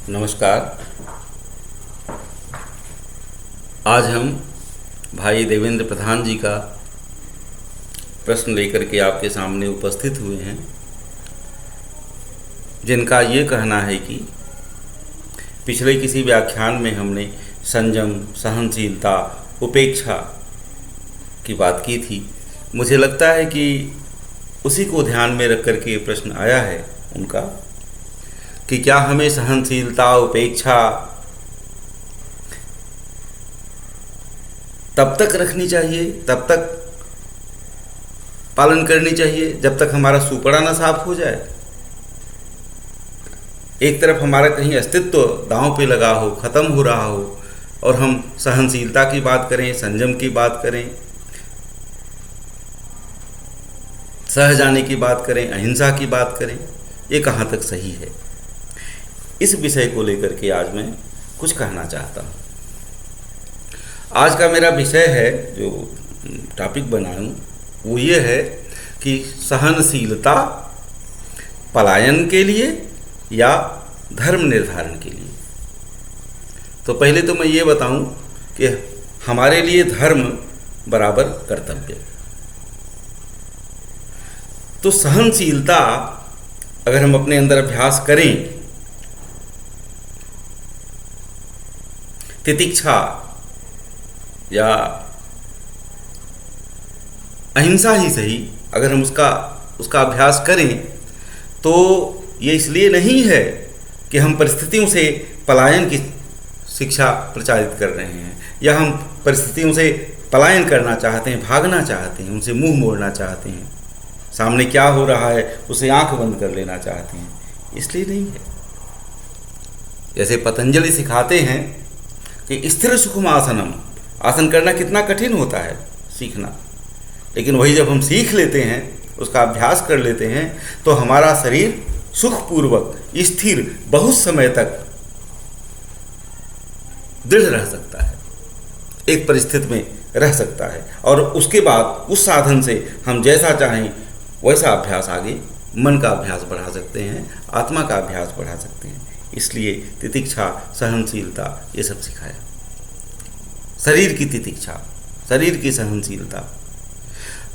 नमस्कार। आज हम भाई देवेंद्र प्रधान जी का प्रश्न लेकर के आपके सामने उपस्थित हुए हैं, जिनका ये कहना है कि पिछले किसी व्याख्यान में हमने संयम, सहनशीलता, उपेक्षा की बात की थी। मुझे लगता है कि उसी को ध्यान में रख कर के ये प्रश्न आया है उनका कि क्या हमें सहनशीलता, उपेक्षा तब तक रखनी चाहिए, तब तक पालन करनी चाहिए जब तक हमारा सुपड़ा ना साफ हो जाए। एक तरफ हमारा कहीं अस्तित्व दांव पे लगा हो, ख़त्म हो रहा हो, और हम सहनशीलता की बात करें, संयम की बात करें, सह जाने की बात करें, अहिंसा की बात करें, ये कहाँ तक सही है। इस विषय को लेकर के आज मैं कुछ कहना चाहता हूँ। आज का मेरा विषय है, जो टॉपिक बनाऊँ वो ये है कि सहनशीलता पलायन के लिए या धर्म निर्धारण के लिए। तो पहले तो मैं ये बताऊं कि हमारे लिए धर्म बराबर कर्तव्य। तो सहनशीलता अगर हम अपने अंदर अभ्यास करें, तितिक्षा या अहिंसा ही सही, अगर हम उसका अभ्यास करें तो ये इसलिए नहीं है कि हम परिस्थितियों से पलायन की शिक्षा प्रचारित कर रहे हैं या हम परिस्थितियों से पलायन करना चाहते हैं, भागना चाहते हैं, उनसे मुंह मोड़ना चाहते हैं, सामने क्या हो रहा है उसे आंख बंद कर लेना चाहते हैं, इसलिए नहीं है। जैसे पतंजलि सिखाते हैं कि स्थिर सुखम आसनम, आसन करना कितना कठिन होता है सीखना, लेकिन वही जब हम सीख लेते हैं, उसका अभ्यास कर लेते हैं, तो हमारा शरीर सुखपूर्वक स्थिर बहुत समय तक दृढ़ रह सकता है, एक परिस्थिति में रह सकता है, और उसके बाद उस साधन से हम जैसा चाहें वैसा अभ्यास आगे मन का अभ्यास बढ़ा सकते हैं, आत्मा का अभ्यास बढ़ा सकते हैं। इसलिए तितिक्षा, सहनशीलता ये सब सिखाया। शरीर की तितिक्षा, शरीर की सहनशीलता।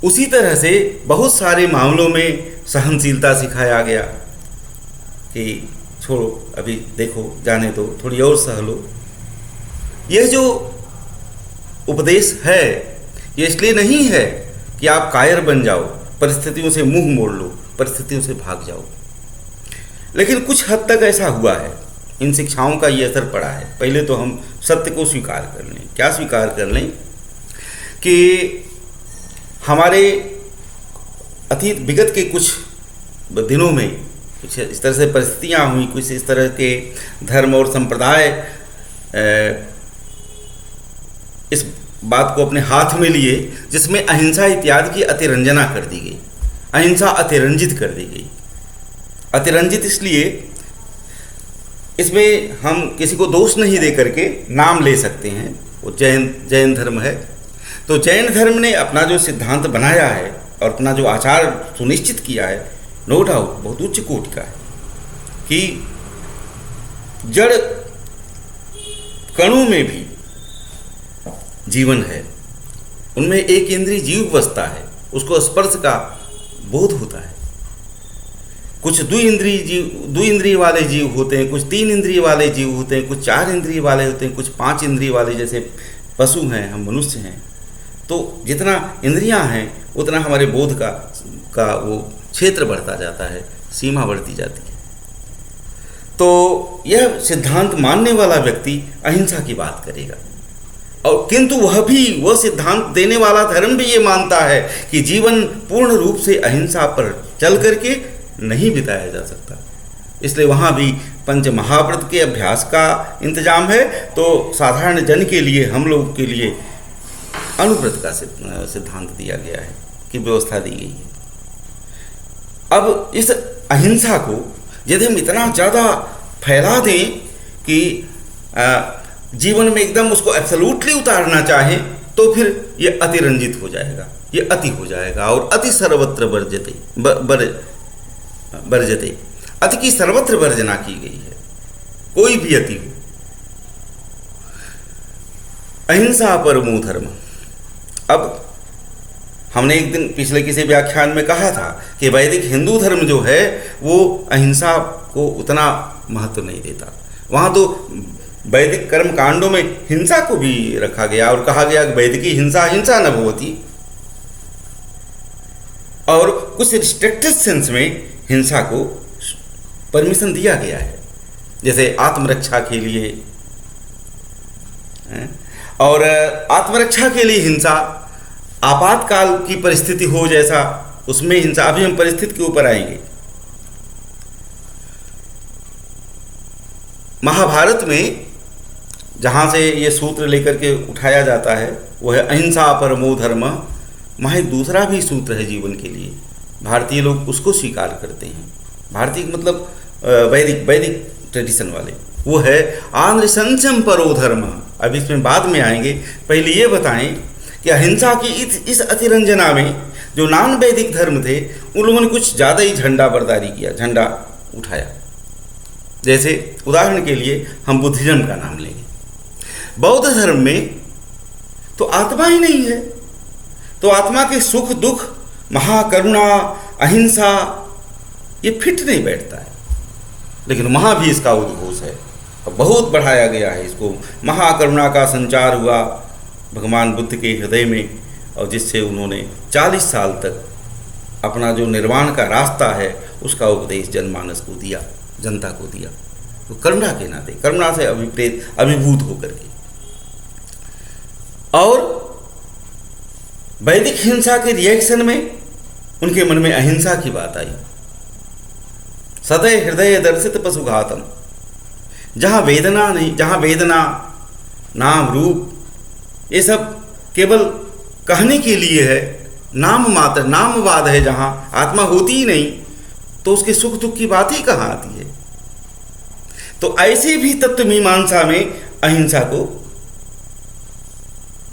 उसी तरह से बहुत सारे मामलों में सहनशीलता सिखाया गया कि छोड़ो, अभी देखो, जाने दो, थोड़ी और सह लो। यह जो उपदेश है ये इसलिए नहीं है कि आप कायर बन जाओ, परिस्थितियों से मुंह मोड़ लो, परिस्थितियों से भाग जाओ। लेकिन कुछ हद तक ऐसा हुआ है, इन शिक्षाओं का ये असर पड़ा है। पहले तो हम सत्य को स्वीकार कर लें। क्या स्वीकार कर लें? कि हमारे अतीत विगत के कुछ दिनों में कुछ इस तरह से परिस्थितियाँ हुई, कुछ इस तरह के धर्म और संप्रदाय इस बात को अपने हाथ में लिए जिसमें अहिंसा इत्यादि की अतिरंजना कर दी गई, अहिंसा अतिरंजित कर दी गई। अतिरंजित इसलिए, इसमें हम किसी को दोष नहीं दे करके नाम ले सकते हैं। वो जैन धर्म है, तो जैन धर्म ने अपना जो सिद्धांत बनाया है और अपना जो आचार सुनिश्चित किया है, नो डाउट बहुत उच्च कोटि का है कि जड़ कणों में भी जीवन है, उनमें एक इंद्रिय जीव बसता है, उसको स्पर्श का बोध होता है। कुछ द्विइंद्रिय वाले जीव होते हैं, कुछ 3 इंद्रिय वाले जीव होते हैं, कुछ 4 इंद्रिय वाले होते हैं, कुछ 5 इंद्रिय वाले, जैसे पशु हैं, हम मनुष्य हैं। तो जितना इंद्रियां हैं उतना हमारे बोध का वो क्षेत्र बढ़ता जाता है, सीमा बढ़ती जाती है। तो यह सिद्धांत मानने वाला व्यक्ति अहिंसा की बात करेगा, और किंतु वह सिद्धांत देने वाला धर्म भी ये मानता है कि जीवन पूर्ण रूप से अहिंसा पर चल करके नहीं बिताया जा सकता। इसलिए वहाँ भी पंच महाव्रत के अभ्यास का इंतजाम है। तो साधारण जन के लिए, हम लोग के लिए अनुव्रत का सिद्धांत दिया गया है, कि व्यवस्था दी गई है। अब इस अहिंसा को यदि हम इतना ज़्यादा फैला दें कि जीवन में एकदम उसको एब्सोल्युटली उतारना चाहें, तो फिर ये अतिरंजित हो जाएगा, ये अति हो जाएगा। और अति सर्वत्र वर्जते, अति की सर्वत्र वर्जना की गई है। कोई भी अति हो। अहिंसा परमो धर्म। अब हमने एक दिन पिछले किसी व्याख्यान में कहा था कि वैदिक हिंदू धर्म जो है वो अहिंसा को उतना महत्व नहीं देता। वहाँ तो वैदिक कर्म कांडों में हिंसा को भी रखा गया और कहा गया कि वैदिकी हिंसा हिंसा न भवति, और कुछ रिस्ट्रिक्टेड सेंस में हिंसा को परमिशन दिया गया है, जैसे आत्मरक्षा के लिए। और आत्मरक्षा के लिए हिंसा, आपातकाल की परिस्थिति हो जैसा उसमें हिंसा। अभी हम परिस्थिति के ऊपर आएंगे। महाभारत में जहाँ से ये सूत्र लेकर के उठाया जाता है वो है अहिंसा परमो धर्म। वहाँ एक दूसरा भी सूत्र है जीवन के लिए, भारतीय लोग उसको स्वीकार करते हैं। भारतीय मतलब वैदिक ट्रेडिशन वाले, वो है आनृशंसम परो धर्म। अब इसमें बाद में आएंगे, पहले ये बताएं कि अहिंसा की इस अतिरंजना में जो नॉन वैदिक धर्म थे उन लोगों ने कुछ ज़्यादा ही झंडा बरदारी किया, झंडा उठाया। जैसे उदाहरण के लिए हम बुद्धिज्म का नाम लेंगे। बौद्ध धर्म में तो आत्मा ही नहीं है, तो आत्मा के सुख दुख, महाकरुणा, अहिंसा ये फिट नहीं बैठता है। लेकिन वहाँ भी इसका उद्घोष है, बहुत बढ़ाया गया है इसको। महाकरुणा का संचार हुआ भगवान बुद्ध के हृदय में, और जिससे उन्होंने 40 साल तक अपना जो निर्वाण का रास्ता है उसका उपदेश जनमानस को दिया, जनता को दिया। तो करुणा के नाते, करुणा से अभिभूत होकर के। और वैदिक हिंसा के रिएक्शन में उनके मन में अहिंसा की बात आई। सदैव हृदय दर्शित पशुघातम, जहाँ वेदना नहीं, जहाँ वेदना, नाम, रूप ये सब केवल कहने के लिए है, नाम मात्र, नामवाद है, जहाँ आत्मा होती ही नहीं, तो उसके सुख दुख की बात ही कहाँ आती है। तो ऐसे भी तत्व मीमांसा में अहिंसा को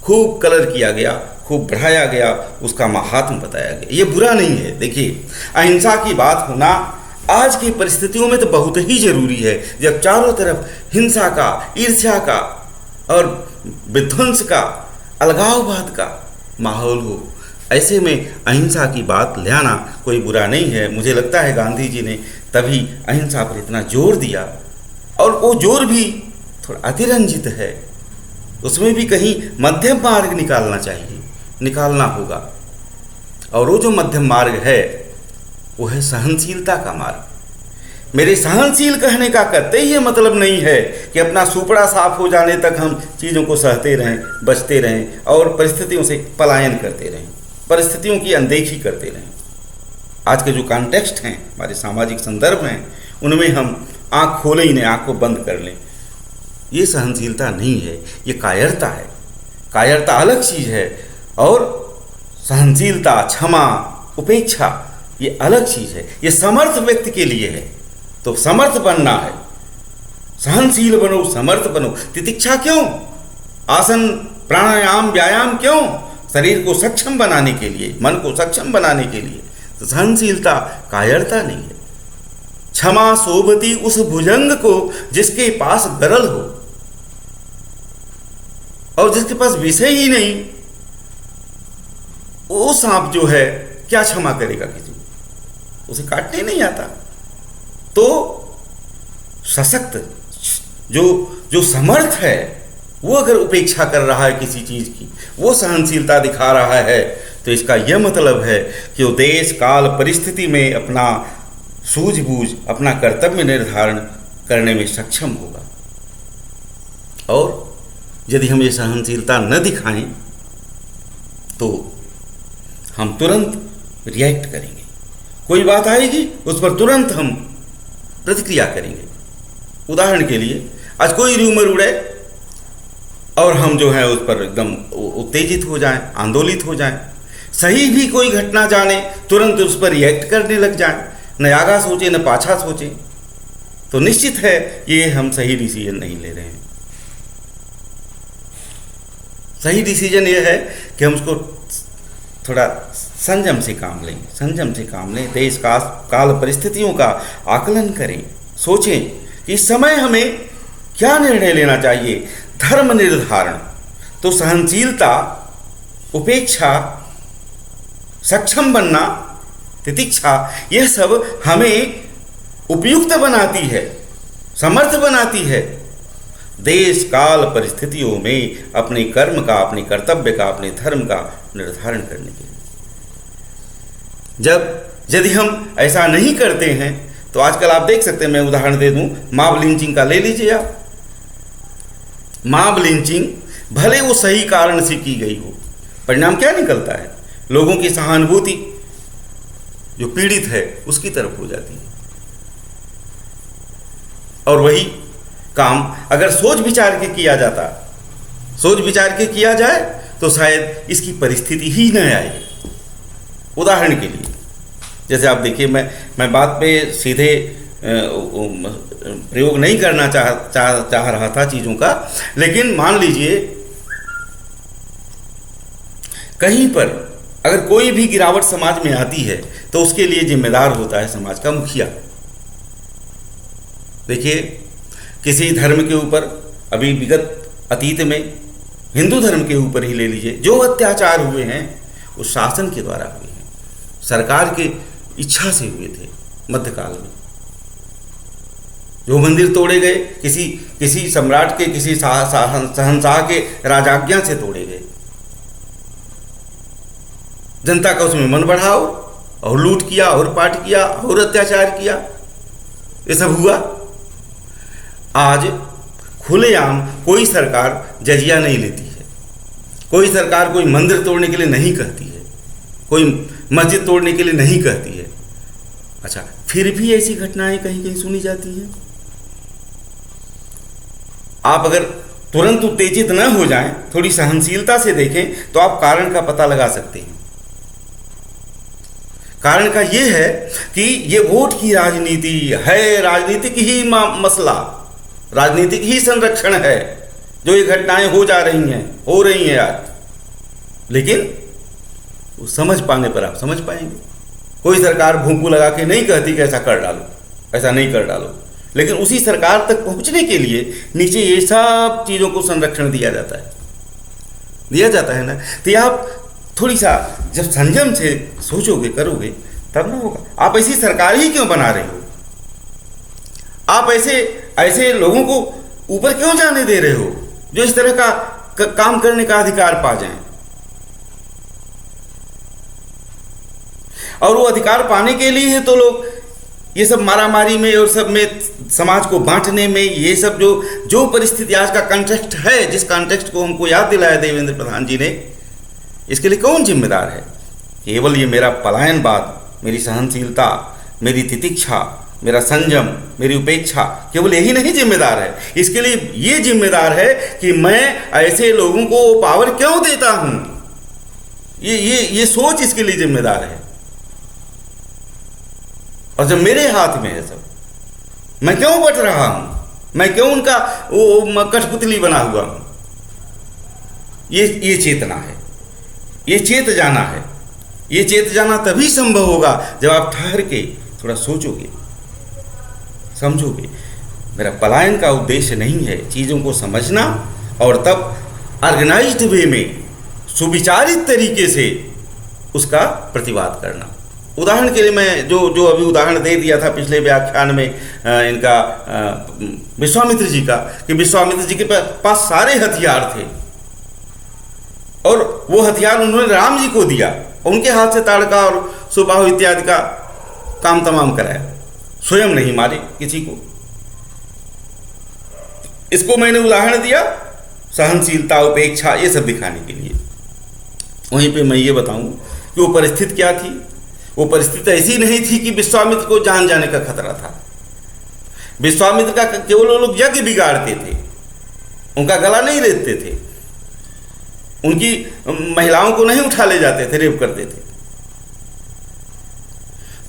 खूब कलर किया गया, खूब बढ़ाया गया, उसका महात्म बताया गया। ये बुरा नहीं है। देखिए, अहिंसा की बात होना आज की परिस्थितियों में तो बहुत ही जरूरी है, जब चारों तरफ हिंसा का, ईर्ष्या का और विध्वंस का, अलगाववाद का माहौल हो। ऐसे में अहिंसा की बात ले आना कोई बुरा नहीं है। मुझे लगता है गांधी जी ने तभी अहिंसा पर इतना जोर दिया, और वो जोर भी थोड़ा अतिरंजित है, उसमें भी कहीं मध्यम मार्ग निकालना चाहिए, निकालना होगा। और वो जो मध्यम मार्ग है वो है सहनशीलता का मार्ग। मेरे सहनशील कहने का कतई ये मतलब नहीं है कि अपना सुपड़ा साफ हो जाने तक हम चीज़ों को सहते रहें, बचते रहें और परिस्थितियों से पलायन करते रहें, परिस्थितियों की अनदेखी करते रहें। आज के जो कॉन्टेक्स्ट हैं, हमारे सामाजिक संदर्भ हैं, उनमें हम आँख खोलें ही नहीं, आँख को बंद कर लें। ये सहनशीलता नहीं है, ये कायरता है। कायरता अलग चीज़ है, और सहनशीलता, क्षमा, उपेक्षा ये अलग चीज़ है। ये समर्थ व्यक्ति के लिए है। तो समर्थ बनना है, सहनशील बनो, समर्थ बनो। तितिक्षा क्यों? आसन, प्राणायाम, व्यायाम क्यों? शरीर को सक्षम बनाने के लिए, मन को सक्षम बनाने के लिए। तो सहनशीलता कायरता नहीं है। क्षमा शोभती उस भुजंग को जिसके पास गरल हो, और जिसके पास विषय ही नहीं, वो सांप जो है क्या क्षमा करेगा किसी को? उसे काटने नहीं आता। तो सशक्त जो समर्थ है वो अगर उपेक्षा कर रहा है किसी चीज की, वो सहनशीलता दिखा रहा है, तो इसका यह मतलब है कि वो देश काल परिस्थिति में अपना सूझबूझ, अपना कर्तव्य निर्धारण करने में सक्षम होगा। और यदि हम ये सहनशीलता न दिखाएं तो हम तुरंत रिएक्ट करेंगे। कोई बात आएगी उस पर तुरंत हम प्रतिक्रिया करेंगे। उदाहरण के लिए, आज कोई र्यूमर उड़े और हम जो है उस पर एकदम उत्तेजित हो जाएं, आंदोलित हो जाएं। सही भी कोई घटना जाने, तुरंत उस पर रिएक्ट करने लग जाएं, न आगा सोचें न पाछा सोचें, तो निश्चित है ये हम सही डिसीजन नहीं ले रहे हैं। सही डिसीजन ये है कि हम उसको थोड़ा संयम से काम लें, संयम से काम लें, देश काल परिस्थितियों का आकलन करें, सोचें कि इस समय हमें क्या निर्णय लेना चाहिए? धर्म निर्धारण, तो सहनशीलता, उपेक्षा, सक्षम बनना, तितिक्षा, यह सब हमें उपयुक्त बनाती है, समर्थ बनाती है देश काल परिस्थितियों में अपने कर्म का, अपने कर्तव्य का, अपने धर्म का निर्धारण करने के लिए। यदि हम ऐसा नहीं करते हैं तो आजकल आप देख सकते हैं, मैं उदाहरण दे दूं, मॉब लिंचिंग का ले लीजिए आप। मॉब लिंचिंग भले वो सही कारण से की गई हो, परिणाम क्या निकलता है? लोगों की सहानुभूति जो पीड़ित है उसकी तरफ हो जाती है। और वही काम अगर सोच विचार के किया जाता, सोच विचार के किया जाए तो शायद इसकी परिस्थिति ही न आए। उदाहरण के लिए जैसे आप देखिए, मैं बात पे सीधे प्रयोग नहीं करना चाह रहा था चीज़ों का, लेकिन मान लीजिए कहीं पर अगर कोई भी गिरावट समाज में आती है तो उसके लिए जिम्मेदार होता है समाज का मुखिया। देखिए, किसी धर्म के ऊपर अभी विगत अतीत में हिंदू धर्म के ऊपर ही ले लीजिए, जो अत्याचार हुए हैं वो शासन के द्वारा हुए हैं, सरकार के इच्छा से हुए थे। मध्यकाल में जो मंदिर तोड़े गए किसी सम्राट के, किसी शहंशाह के राजाज्ञा से तोड़े गए। जनता का उसमें मन बढ़ाओ और लूट किया और पाट किया और अत्याचार किया, ये सब हुआ। आज खुलेआम कोई सरकार जजिया नहीं लेती है, कोई सरकार कोई मंदिर तोड़ने के लिए नहीं कहती है, कोई मस्जिद तोड़ने के लिए नहीं कहती है। अच्छा, फिर भी ऐसी घटनाएं कहीं कहीं सुनी जाती हैं। आप अगर तुरंत उत्तेजित न हो जाएं, थोड़ी सहनशीलता से देखें तो आप कारण का पता लगा सकते हैं। कारण का यह है कि ये वोट की राजनीति है, राजनीतिक ही मसला, राजनीतिक ही संरक्षण है जो ये घटनाएं हो रही हैं आज। लेकिन वो समझ पाने पर आप समझ पाएंगे। कोई सरकार भूंकू लगा के नहीं कहती कि ऐसा कर डालो, ऐसा नहीं कर डालो, लेकिन उसी सरकार तक पहुंचने के लिए नीचे ये सब चीज़ों को संरक्षण दिया जाता है ना। तो आप थोड़ी सा जब संयम से सोचोगे, करोगे, तब ना होगा। आप ऐसी सरकार ही क्यों बना रहे हो? आप ऐसे लोगों को ऊपर क्यों जाने दे रहे हो जो इस तरह का काम करने का अधिकार पा जाएं? और वो अधिकार पाने के लिए है तो लोग ये सब मारामारी में और सब में, समाज को बांटने में, ये सब जो परिस्थिति आज का कॉन्टेक्स्ट है, जिस कॉन्टेक्स्ट को हमको याद दिलाया देवेंद्र प्रधान जी ने, इसके लिए कौन जिम्मेदार है? केवल ये मेरा पलायनवाद, मेरी सहनशीलता, मेरी तितिक्षा, मेरा संयम, मेरी उपेक्षा, केवल यही नहीं जिम्मेदार है। इसके लिए ये जिम्मेदार है कि मैं ऐसे लोगों को पावर क्यों देता हूं, ये सोच इसके लिए जिम्मेदार है। और जब मेरे हाथ में है सब, मैं क्यों बट रहा हूं, मैं क्यों उनका वो कठपुतली बना हुआ हूं? ये चेतना है, ये चेत जाना है। ये चेत जाना तभी संभव होगा जब आप ठहर के थोड़ा सोचोगे, समझोगे। मेरा पलायन का उद्देश्य नहीं है चीज़ों को समझना और तब ऑर्गेनाइज्ड वे में, सुविचारित तरीके से उसका प्रतिवाद करना। उदाहरण के लिए मैं जो अभी उदाहरण दे दिया था पिछले व्याख्यान में इनका विश्वामित्र जी का, कि विश्वामित्र जी के पास सारे हथियार थे और वो हथियार उन्होंने राम जी को दिया, उनके हाथ से ताड़का और सुबाहु इत्यादि का काम तमाम कराया, स्वयं नहीं मारे किसी को। इसको मैंने उदाहरण दिया सहनशीलता, उपेक्षा, ये सब दिखाने के लिए। वहीं पे मैं ये बताऊं कि वो परिस्थिति क्या थी। वो परिस्थिति ऐसी नहीं थी कि विश्वामित्र को जान जाने का खतरा था। विश्वामित्र का केवल वो लोग यज्ञ बिगाड़ते थे, उनका गला नहीं रेतते थे, उनकी महिलाओं को नहीं उठा ले जाते थे, रेप करते थे।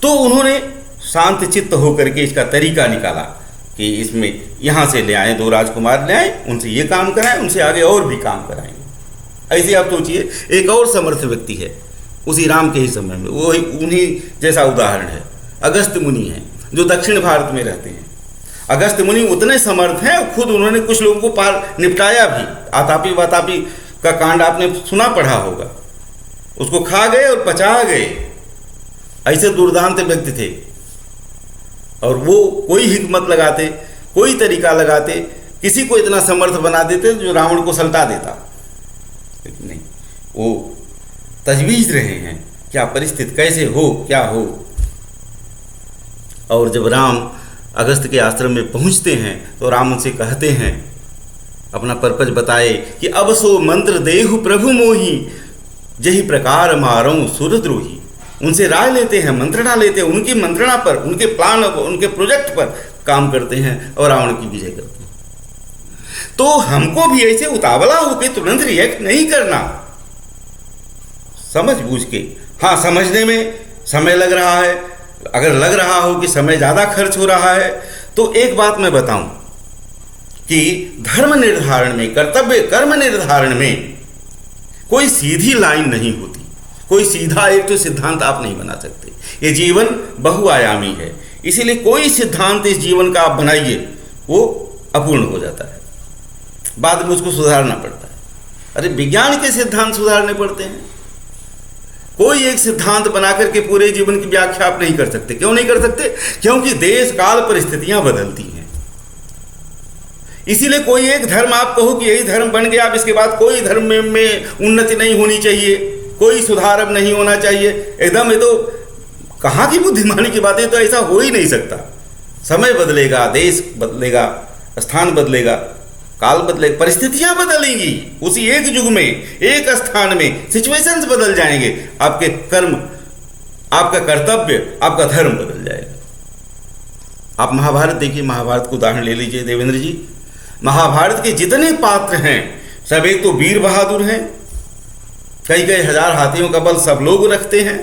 तो उन्होंने शांत चित्त होकर के इसका तरीका निकाला कि इसमें यहाँ से ले आए, 2 राजकुमार ले आए, उनसे ये काम कराएं, उनसे आगे और भी काम कराएंगे। ऐसे आप सोचिए, एक और समर्थ व्यक्ति है उसी राम के ही समय में, वो उन्हीं जैसा उदाहरण है, अगस्त्य मुनि हैं जो दक्षिण भारत में रहते हैं अगस्त्य मुनि उतने समर्थ हैं, खुद उन्होंने कुछ लोगों को पार निपटाया भी। आतापी वातापी का कांड आपने सुना पढ़ा होगा, उसको खा गए और पचा गए। ऐसे दुर्दांत व्यक्ति थे, और वो कोई हिकमत लगाते, कोई तरीका लगाते, किसी को इतना समर्थ बना देते जो रावण को सल्टा देता। लेकिन नहीं, वो तजवीज़ रहे हैं क्या परिस्थिति कैसे हो क्या हो। और जब राम अगस्त्य के आश्रम में पहुंचते हैं तो राम उनसे कहते हैं, अपना पर्पज बताए कि अब सो मंत्र देहु प्रभु मोही, जही प्रकार मारऊं सुरद्रोही। उनसे राय लेते हैं, मंत्रणा लेते हैं, उनकी मंत्रणा पर, उनके प्लान पर, उनके प्रोजेक्ट पर काम करते हैं और रावण की विजय करते हैं। तो हमको भी ऐसे उतावला होकर तुरंत रिएक्ट नहीं करना, समझ बूझ के। हाँ, समझने में समय लग रहा है, अगर लग रहा हो कि समय ज़्यादा खर्च हो रहा है, तो एक बात मैं बताऊं कि धर्म निर्धारण में, कर्तव्य कर्म निर्धारण में कोई सीधी लाइन नहीं होती, कोई सीधा एक तो सिद्धांत आप नहीं बना सकते। ये जीवन बहुआयामी है, इसीलिए कोई सिद्धांत इस जीवन का आप बनाइए वो अपूर्ण हो जाता है, बाद में उसको सुधारना पड़ता है। अरे विज्ञान के सिद्धांत सुधारने पड़ते हैं, कोई एक सिद्धांत बना करके पूरे जीवन की व्याख्या आप नहीं कर सकते। क्यों नहीं कर सकते? क्योंकि देश काल परिस्थितियां बदलती हैं। इसीलिए कोई एक धर्म आप कहो कि यही धर्म बन गया, अब इसके बाद कोई धर्म में उन्नति नहीं होनी चाहिए, कोई सुधार अब नहीं होना चाहिए, एकदम ये तो कहाँ की बुद्धिमानी की बात है। तो ऐसा हो ही नहीं सकता। समय बदलेगा, देश बदलेगा, स्थान बदलेगा, काल बदलेगा, परिस्थितियां बदलेंगी। उसी एक युग में, एक स्थान में सिचुएशंस बदल जाएंगे, आपके कर्म, आपका कर्तव्य, आपका धर्म बदल जाएगा। आप महाभारत देखिए, महाभारत को उदाहरण ले लीजिए देवेंद्र जी। महाभारत के जितने पात्र हैं सब एक तो वीर बहादुर हैं, कई कई हजार हाथियों का बल सब लोग रखते हैं,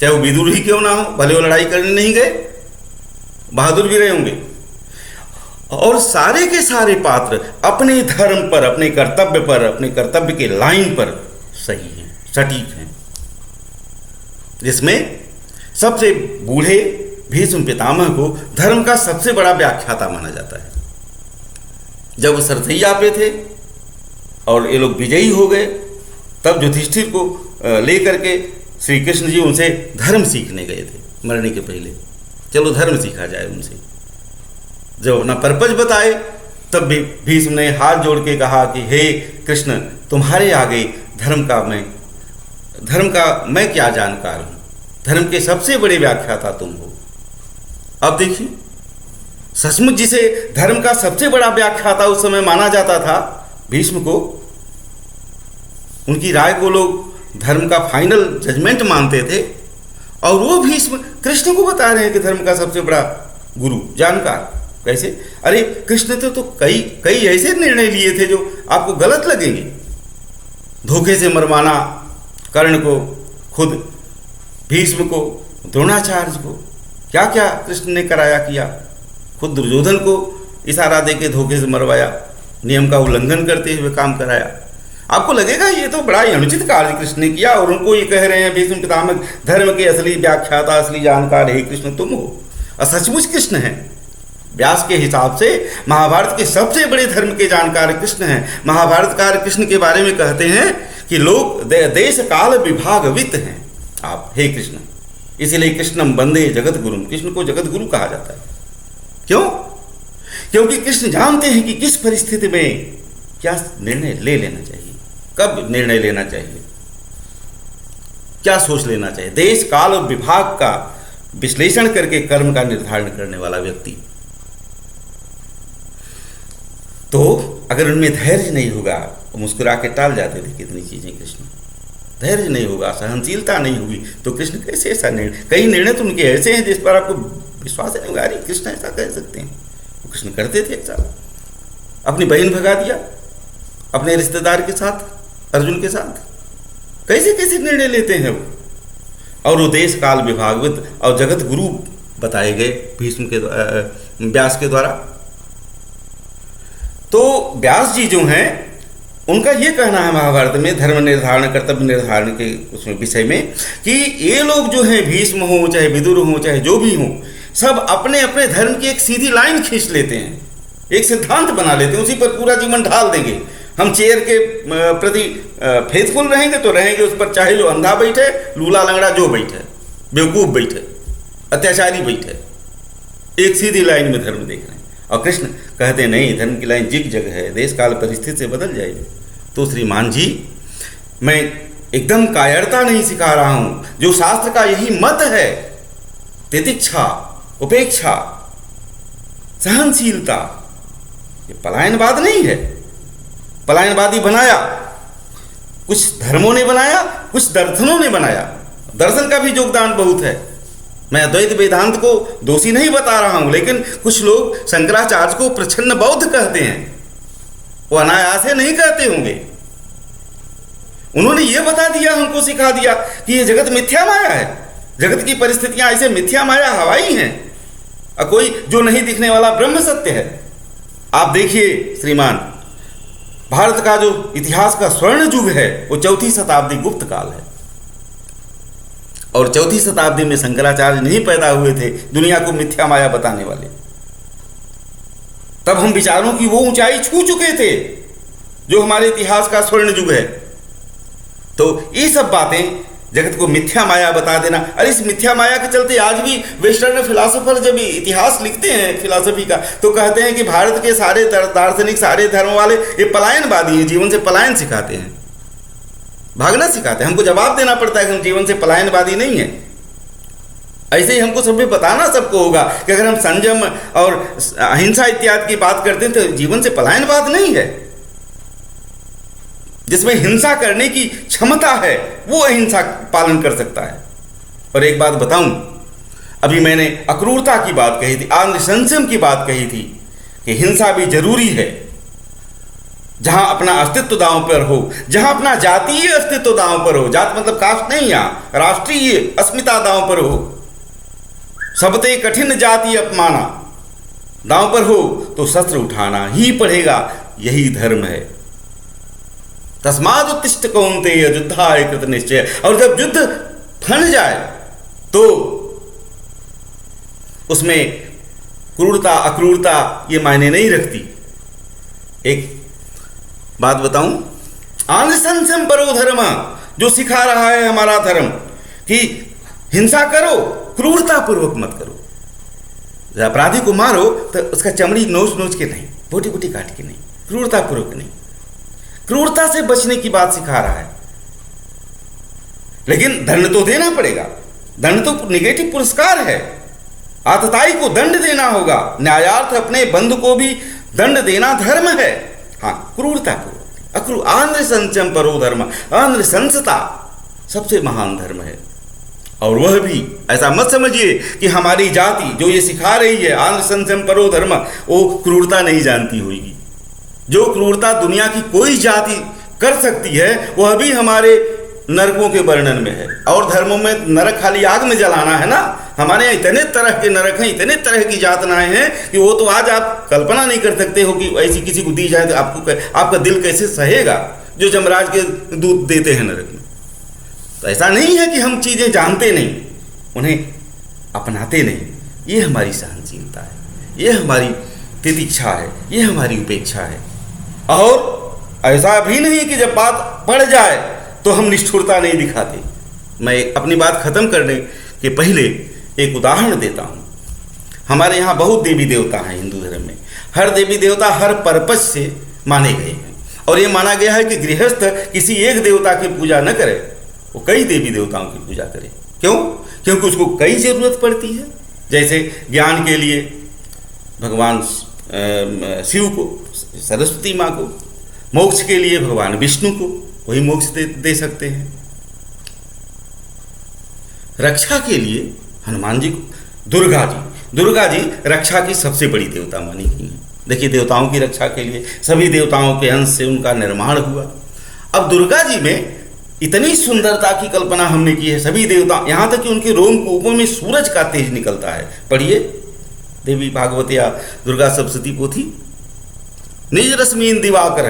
चाहे वो विदुर ही क्यों ना हो, भले वो लड़ाई करने नहीं गए, बहादुर भी रहे होंगे। और सारे के सारे पात्र अपने धर्म पर, अपने कर्तव्य पर, अपने कर्तव्य के लाइन पर सही हैं, सटीक हैं। जिसमें सबसे बूढ़े भीष्म पितामह को धर्म का सबसे बड़ा व्याख्याता माना जाता है। जब वो सरथैया पे थे और ये लोग विजयी हो गए, तब युधिष्ठिर को लेकर के श्री कृष्ण जी उनसे धर्म सीखने गए थे मरने के पहले। चलो धर्म सीखा जाए उनसे। जब अपना पर्पज बताए तब भी भीष्म ने हाथ जोड़ के कहा कि हे कृष्ण, तुम्हारे आगे धर्म का मैं क्या जानकार हूँ, धर्म के सबसे बड़े व्याख्याता तुम हो। अब देखिए, सचमुच जिसे धर्म का सबसे बड़ा व्याख्याता उस समय माना जाता था, भीष्म को, उनकी राय को लोग धर्म का फाइनल जजमेंट मानते थे, और वो भीष्म कृष्ण को बता रहे हैं कि धर्म का सबसे बड़ा गुरु, जानकार। कैसे? अरे कृष्ण ने तो कई ऐसे निर्णय लिए थे जो आपको गलत लगेंगे। धोखे से मरवाना कर्ण को, खुद भीष्म को, द्रोणाचार्य को, क्या क्या कृष्ण ने कराया किया। खुद दुर्योधन को इशारा दे के धोखे से मरवाया, नियम का उल्लंघन करते हुए काम कराया। आपको लगेगा ये तो बड़ा ही अनुचित कार्य कृष्ण ने किया, और उनको ये कह रहे हैं भीष्म पितामह धर्म के असली व्याख्याता, असली जानकार हे कृष्ण तुम हो। और सचमुच कृष्ण हैं। व्यास के हिसाब से महाभारत के सबसे बड़े धर्म के जानकार कृष्ण हैं। महाभारतकार कृष्ण के बारे में कहते हैं कि लोग देश काल विभागवित हैं आप, हे कृष्ण। इसलिए कृष्णम वंदे जगत गुरुम, कृष्ण को जगत गुरु कहा जाता है। क्यों? क्योंकि कृष्ण जानते हैं कि किस परिस्थिति में क्या निर्णय ले लेना चाहिए, कब निर्णय लेना चाहिए, क्या सोच लेना चाहिए। देश काल और विभाग का विश्लेषण करके कर्म का निर्धारण करने वाला व्यक्ति। तो अगर उनमें धैर्य नहीं होगा, मुस्कुरा के टाल जाते थे कितनी चीजें कृष्ण। धैर्य नहीं होगा, सहनशीलता नहीं होगी, तो कृष्ण कैसे ऐसा निर्णय, कई निर्णय तो उनके ऐसे हैं जिस पर आपको विश्वास नहीं होगा, अरे कृष्ण ऐसा कह सकते हैं। वो कृष्ण करते थे। ऐसा अपनी बहन भगा दिया अपने रिश्तेदार के साथ, अर्जुन के साथ, कैसे कैसे निर्णय लेते हैं वो। और वो देश काल विभागवित और जगत गुरु बताए गए भीष्म के व्यास के द्वारा। तो व्यास जी जो हैं, उनका ये कहना है महाभारत में धर्म निर्धारण, कर्तव्य निर्धारण के उसमें विषय में, कि ये लोग जो हैं, भीष्म हो चाहे विदुर हो चाहे जो भी हो, सब अपने अपने धर्म की एक सीधी लाइन खींच लेते हैं, एक सिद्धांत बना लेते हैं, उसी पर पूरा जीवन ढाल देंगे। हम चेयर के प्रति फेथफुल रहेंगे तो रहेंगे उस पर, चाहे जो अंधा बैठे, लूला लंगड़ा जो बैठे, बेवकूफ़ बैठे, अत्याचारी बैठे, एक सीधी लाइन में धर्म देख रहे हैं। और कृष्ण कहते हैं नहीं, धर्म की लाइन जिग जग है, देश काल परिस्थिति से बदल जाएगी। तो श्रीमान जी, मैं एकदम कायरता नहीं सिखा रहा हूँ, जो शास्त्र का यही मत है, तितिक्षा, उपेक्षा, सहनशीलता, ये पलायनवाद नहीं है। पलायनवादी बनाया कुछ धर्मों ने बनाया, कुछ दर्शनों ने बनाया, दर्शन का भी योगदान बहुत है। मैं अद्वैत वेदांत को दोषी नहीं बता रहा हूं, लेकिन कुछ लोग शंकराचार्य को प्रच्छन्न बौद्ध कहते हैं, वो अनायास से नहीं कहते होंगे। उन्होंने ये बता दिया, हमको सिखा दिया कि ये जगत मिथ्या माया है, जगत की परिस्थितियां ऐसे मिथ्या माया हवाई हैं, और कोई जो नहीं दिखने वाला ब्रह्म सत्य है। आप देखिए श्रीमान, भारत का जो इतिहास का स्वर्ण युग है वो 4वीं शताब्दी गुप्त काल है, और 4वीं शताब्दी में शंकराचार्य नहीं पैदा हुए थे दुनिया को मिथ्या माया बताने वाले। तब हम विचारों की वो ऊंचाई छू चुके थे जो हमारे इतिहास का स्वर्ण युग है। तो ये सब बातें, जगत को मिथ्या माया बता देना, अरे इस मिथ्या माया के चलते आज भी वेस्टर्न फिलासफर जब इतिहास लिखते हैं फिलासफी का, तो कहते हैं कि भारत के सारे दार्शनिक, सारे धर्म वाले ये पलायनवादी हैं, जीवन से पलायन सिखाते हैं, भागना सिखाते हैं। हमको जवाब देना पड़ता है कि हम जीवन से पलायनवादी नहीं है। ऐसे ही हमको सब बताना सबको होगा कि अगर हम संयम और अहिंसा इत्यादि की बात करते हैं तो जीवन से पलायनवाद नहीं है। जिसमें हिंसा करने की क्षमता है वो अहिंसा पालन कर सकता है। और एक बात बताऊं, अभी मैंने अक्रूरता की बात कही थी, आंध्र संयम की बात कही थी कि हिंसा भी जरूरी है। जहां अपना अस्तित्व दांव पर हो, जहां अपना जातीय अस्तित्व दांव पर हो, जात मतलब कास्ट नहीं, यहाँ राष्ट्रीय अस्मिता दांव पर हो, सबते कठिन जाति अपमाना दांव पर हो, तो शस्त्र उठाना ही पड़ेगा, यही धर्म है। तस्माद उत्तिष्ठ कौन्तेय युद्धाय कृत निश्चय। और जब युद्ध ठन जाए तो उसमें क्रूरता अक्रूरता ये मायने नहीं रखती। एक बात बताऊं, आंध्र संयम परो धर्म जो सिखा रहा है हमारा धर्म कि हिंसा करो, क्रूरता पूर्वक मत करो। जब अपराधी को मारो तो उसका चमड़ी नोच नोच के नहीं, बोटी बोटी काट के नहीं, क्रूरता पूर्वक नहीं, क्रूरता से बचने की बात सिखा रहा है। लेकिन दंड तो देना पड़ेगा, दंड तो निगेटिव पुरस्कार है, आतताई को दंड देना होगा, न्यायार्थ अपने बंधु को भी दंड देना धर्म है। हाँ, क्रूरता पूर्वक, आंध्र संयम परो धर्म, आंध्र संसता सबसे महान धर्म है। और वह भी ऐसा मत समझिए कि हमारी जाति जो ये सिखा रही है आंध्र संयम परो धर्म, वो क्रूरता नहीं जानती होगी। जो क्रूरता दुनिया की कोई जाति कर सकती है वह भी हमारे नरकों के वर्णन में है। और धर्मों में नरक खाली आग में जलाना है ना, हमारे यहाँ इतने तरह के नरक हैं, इतने तरह की यातनाएं हैं कि वो तो आज आप कल्पना नहीं कर सकते हो कि ऐसी किसी को दी जाए तो आपका दिल कैसे सहेगा, जो जमराज के दूध देते हैं नरक में। तो ऐसा नहीं है कि हम चीज़ें जानते नहीं, उन्हें अपनाते नहीं। ये हमारी सहनशीलता है, ये हमारी तितिक्षा है, ये हमारी उपेक्षा है। और ऐसा भी नहीं कि जब बात पड़ जाए तो हम निष्ठुरता नहीं दिखाते। मैं अपनी बात खत्म करने के पहले एक उदाहरण देता हूँ। हमारे यहाँ बहुत देवी देवता हैं हिंदू धर्म में। हर देवी देवता हर पर्पज से माने गए हैं, और ये माना गया है कि गृहस्थ किसी एक देवता की पूजा न करे, वो कई देवी देवताओं की पूजा करे। क्यों? क्योंकि उसको कई ज़रूरत पड़ती है। जैसे ज्ञान के लिए भगवान शिव को, सरस्वती माँ को, मोक्ष के लिए भगवान विष्णु को, वही मोक्ष दे सकते हैं। रक्षा के लिए हनुमान जी को, दुर्गा जी रक्षा की सबसे बड़ी देवता मानी गई हैं। देखिए, देवताओं की रक्षा के लिए सभी देवताओं के अंश से उनका निर्माण हुआ। अब दुर्गा जी में इतनी सुंदरता की कल्पना हमने की है, सभी देवता, यहाँ तक कि उनके रोमकूपों में सूरज का तेज निकलता है। पढ़िए देवी भागवत या दुर्गा सप्तशती पोथी। निज रश्मीन दिवाकर,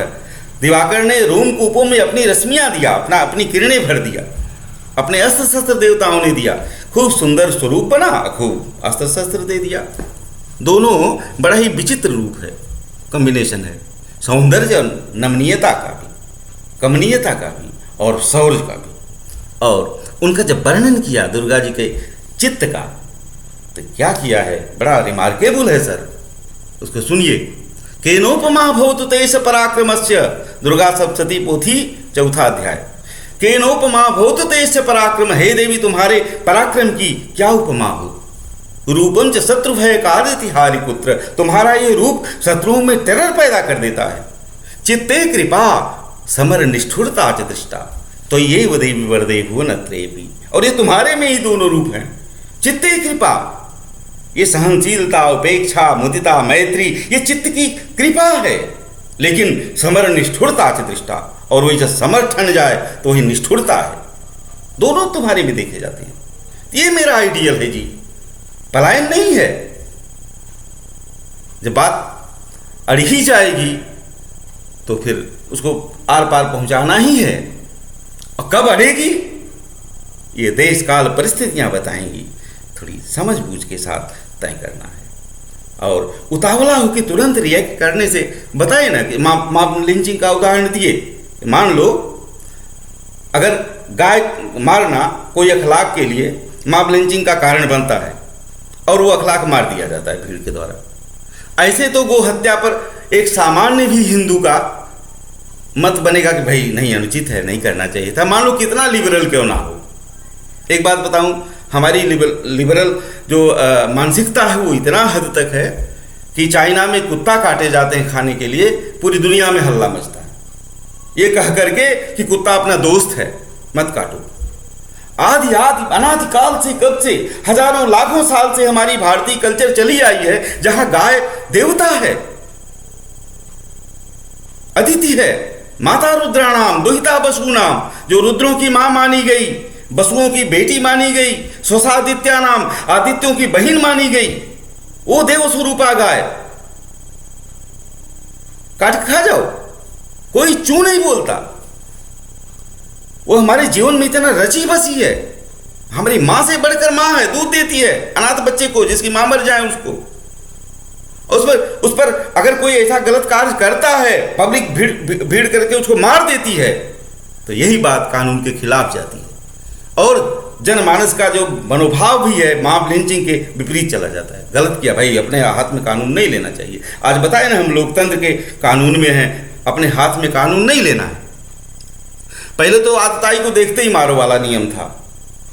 दिवाकर ने रोमकूपों में अपनी रश्मियाँ दिया, अपनी किरणें भर दिया, अपने अस्त्र शस्त्र देवताओं ने दिया। खूब सुंदर स्वरूप बना, खूब अस्त्र शस्त्र दे दिया। दोनों बड़ा ही विचित्र रूप है, कॉम्बिनेशन है, सौंदर्य और नमनीयता का भी, कमनीयता का भी और शौर्य का भी। और उनका जब वर्णन किया दुर्गा जी के चित्त का, तो क्या किया है, बड़ा रिमार्केबल है सर, उसको सुनिए। केनोपमा भवतु तेष पराक्रमस्य, दुर्गा सप्तशती पोथी 4था अध्याय। केनोपमा भवतु तेष पराक्रम, हे देवी तुम्हारे पराक्रम की क्या उपमा हो। रूपम च शत्रु भय कारतिहारी पुत्र, तुम्हारा ये रूप शत्रुओं में टेरर पैदा कर देता है। चित्ते कृपा समर निष्ठुरता च दृष्टा, तो ये देवी वरदे भुवन त्रयेपि, और ये तुम्हारे में ही दोनों रूप हैं। चित्ते कृपा, ये सहनशीलता, उपेक्षा, मुदिता, मैत्री, ये चित्त की कृपा है। लेकिन समर निष्ठुरता च दृष्टा, और वही जब समर ठन जाए तो वही निष्ठुरता है। दोनों तुम्हारे में देखे जाते हैं। ये मेरा आइडियल है जी, पलायन नहीं है। जब बात अड़ ही जाएगी तो फिर उसको आर पार पहुंचाना ही है, और कब अड़ेगी ये देश काल परिस्थितियां बताएंगी। थोड़ी समझ बूझ के साथ तय करना है, और उतावला होकर तुरंत रिएक्ट करने से, बताए ना कि मॉब लिंचिंग का उदाहरण दिए। मान लो अगर गाय मारना कोई अखलाक के लिए मॉब लिंचिंग का कारण बनता है, और वो अखलाक मार दिया जाता है भीड़ के द्वारा। ऐसे तो गो हत्या पर एक सामान्य भी हिंदू का मत बनेगा कि भाई नहीं, अनुचित है, नहीं करना चाहिए था, मान लो कितना लिबरल क्यों ना हो। एक बात बताऊं, हमारी लिबरल जो मानसिकता है वो इतना हद तक है कि चाइना में कुत्ता काटे जाते हैं खाने के लिए, पूरी दुनिया में हल्ला मचता है ये कह करके कि कुत्ता अपना दोस्त है, मत काटो। आदि अनादिकाल से, कब से, हजारों लाखों साल से हमारी भारतीय कल्चर चली आई है, जहां गाय देवता है, अदिति है, माता रुद्राणाम दुहिता बसूनाम, जो रुद्रों की मां मानी गई, बसुओं की बेटी मानी गई, स्वसादित्या नाम, आदित्यों की बहन मानी गई, वो देव स्वरूपा गाय काट खा जाओ, कोई चू नहीं बोलता। वो हमारे जीवन में इतना रची बसी है, हमारी मां से बढ़कर मां है, दूध देती है अनाथ बच्चे को, जिसकी मां मर जाए उसको। उस पर अगर कोई ऐसा गलत कार्य करता है, पब्लिक भीड़ करके उसको मार देती है, तो यही बात कानून के खिलाफ जाती है, और जनमानस का जो मनोभाव भी है मॉब लिंचिंग के विपरीत चला जाता है। गलत किया भाई, अपने हाथ में कानून नहीं लेना चाहिए। आज बताए ना, हम लोकतंत्र के कानून में हैं, अपने हाथ में कानून नहीं लेना है। पहले तो आतताई को देखते ही मारो वाला नियम था,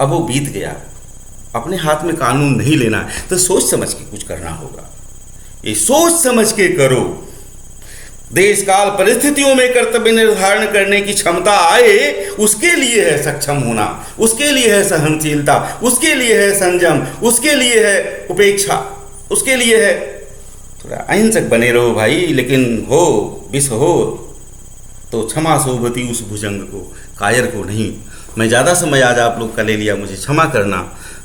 अब वो बीत गया। अपने हाथ में कानून नहीं लेना है तो सोच समझ के कुछ करना होगा। ये सोच समझ के करो। देश काल परिस्थितियों में कर्तव्य निर्धारण करने की क्षमता आए, उसके लिए है सक्षम होना, उसके लिए है सहनशीलता, उसके लिए है संयम, उसके लिए है उपेक्षा, उसके लिए है थोड़ा अहिंसक बने रहो भाई। लेकिन हो विष हो तो क्षमा सोभती उस भुजंग को, कायर को नहीं। मैं ज़्यादा समय आज आप लोग का ले लिया, मुझे क्षमा करना।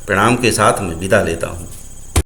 प्रणाम के साथ मैं विदा लेता हूँ।